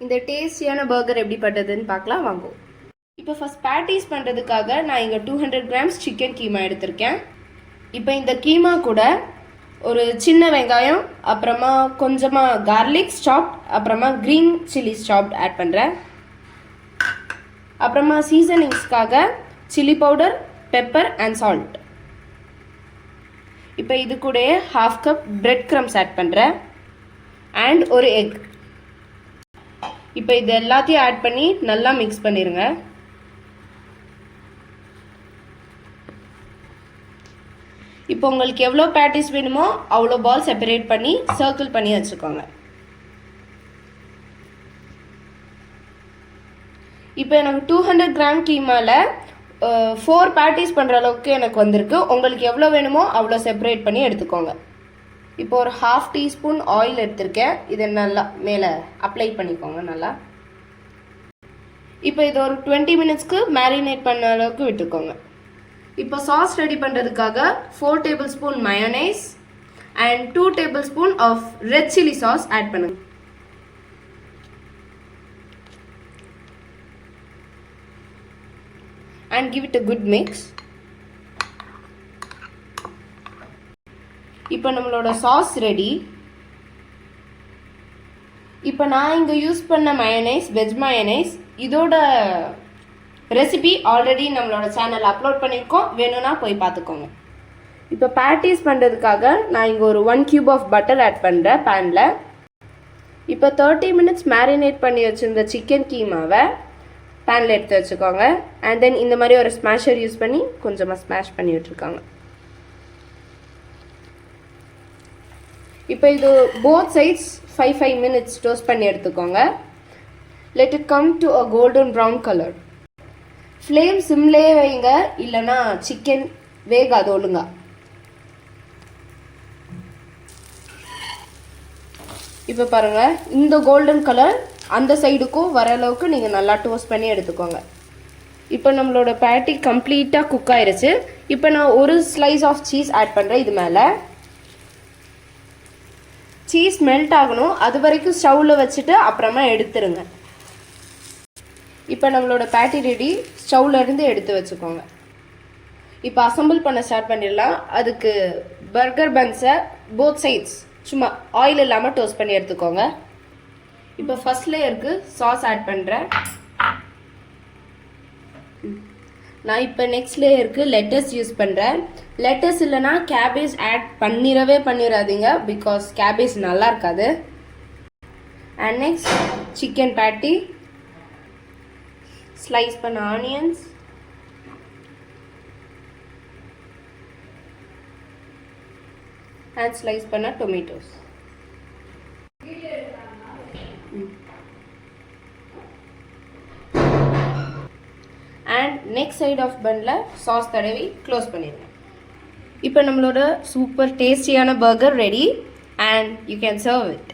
இந்த டேஸ்டியான பர்கர் எப்படி பண்ணுறதுன்னு பார்க்கலாம் வாங்க. இப்போ ஃபஸ்ட் பேட்டிஸ் பண்ணுறதுக்காக நான் இங்கே 200 grams சிக்கன் கீமா எடுத்திருக்கேன். இப்போ இந்த கீமா கூட ஒரு சின்ன வெங்காயம், அப்புறமா கொஞ்சமாக கார்லிக் சாப்ட், அப்புறமா க்ரீன் சில்லி சாப்ட் ஆட் பண்ணுறேன். அப்புறமா சீசனிங்ஸ்க்காக chilli powder, pepper and salt. இப்போ இது கூட 1/2 cup பிரெட் க்ரம்ஸ் ஆட் பண்ணுறேன் அண்ட் ஒரு எக். இப்போ இது எல்லாத்தையும் ஆட் பண்ணி நல்லா மிக்ஸ் பண்ணிடுங்க. இப்போ உங்களுக்கு எவ்வளோ பேட்டிஸ் வேணுமோ அவ்வளோ பால் செப்பரேட் பண்ணி சர்க்கிள் பண்ணி வச்சுக்கோங்க. இப்போ எனக்கு 200 gram கீமாவில் 4 பேட்டிஸ் பண்ணுற அளவுக்கு எனக்கு வந்திருக்கு. உங்களுக்கு எவ்வளோ வேணுமோ அவ்வளோ செப்பரேட் பண்ணி எடுத்துக்கோங்க. இப்போ ஒரு 1/2 teaspoon ஆயில் எடுத்திருக்கேன். இதை நல்லா மேலே அப்ளை பண்ணிக்கோங்க நல்லா. இப்போ இது ஒரு 20 minutesக்கு மேரினேட் பண்ண அளவுக்கு விட்டுக்கோங்க. இப்போ சாஸ் ரெடி பண்ணுறதுக்காக 4 tablespoon mayonnaise and 2 tablespoon of red chilli sauce add பண்ணுங்க. And give it a good mix. இப்போ நம்மளோட சாஸ் ரெடி. இப்போ நான் இங்கே யூஸ் பண்ண மயோனைஸ் வெஜ் மயோனைஸ். இதோட ரெசிபி ஆல்ரெடி நம்மளோட சேனல் அப்லோட் பண்ணியிருக்கோம், வேணும்னா போய் பார்த்துக்கோங்க. இப்போ பேட்டிஸ் பண்ணுறதுக்காக நான் இங்கே ஒரு 1 cube ஆஃப் பட்டர் ஆட் பண்ணுறேன் பேனில். இப்போ 30 minutes மேரினேட் பண்ணி வச்சுருந்த சிக்கன் கீமாவை பேனில் எடுத்து வச்சுக்கோங்க. அண்ட் தென் இந்த மாதிரி ஒரு ஸ்மாஷர் யூஸ் பண்ணி கொஞ்சமாக ஸ்மாஷ் பண்ணி விட்டுருக்காங்க. இப்போ இது போத் சைட்ஸ் 5 minutes டோஸ்ட் பண்ணி எடுத்துக்கோங்க. Let it come to a golden brown colour. Flame சிம்லேயே வைங்க, இல்லைன்னா சிக்கன் வேகாது ஒழுங்கா. இப்போ பாருங்கள், இந்த கோல்டன் கலர் அந்த சைடுக்கும் வர அளவுக்கு நீங்கள் நல்லா டோஸ்ட் பண்ணி எடுத்துக்கோங்க. இப்போ நம்மளோட பேட்டி கம்ப்ளீட்டாக குக் ஆயிடுச்சு. இப்போ நான் ஒரு ஸ்லைஸ் ஆஃப் சீஸ் ஆட் பண்ணுறேன் இது மேலே. சீஸ் மெல்ட் ஆகணும், அது வரைக்கும் ஸ்டவ்வில் வச்சுட்டு அப்புறமா எடுத்துருங்க. இப்போ நம்மளோட பேட்டி ரெடி. ஸ்டவ்வில் இருந்து எடுத்து வச்சுக்கோங்க. இப்போ அசம்பிள் பண்ண ஸ்டார்ட் பண்ணிடலாம். அதுக்கு பர்கர் பன்ஸை போத் சைட்ஸ் சும்மா ஆயில் இல்லாமல் டோஸ்ட் பண்ணி எடுத்துக்கோங்க. இப்போ ஃபர்ஸ்ட் லேயருக்கு சாஸ் ஆட் பண்ணுறேன். நான் இப்போ நெக்ஸ்ட் லேயருக்கு லெட்டஸ் யூஸ் பண்ணுறேன். லெட்டஸ் இல்லைனா கேபேஜ் ஆட் பண்ணிடாதீங்க, பிகாஸ் கேபேஜ் நல்லா இருக்காது. And next chicken patty, slice பண்ண ஆனியன்ஸ், அண்ட் ஸ்லைஸ் பண்ண tomatoes. And next side of பன்னில் சாஸ் தடவி க்ளோஸ் பண்ணிடுங்க. இப்போ நம்மளோட சூப்பர் டேஸ்டியான burger ready and you can serve it.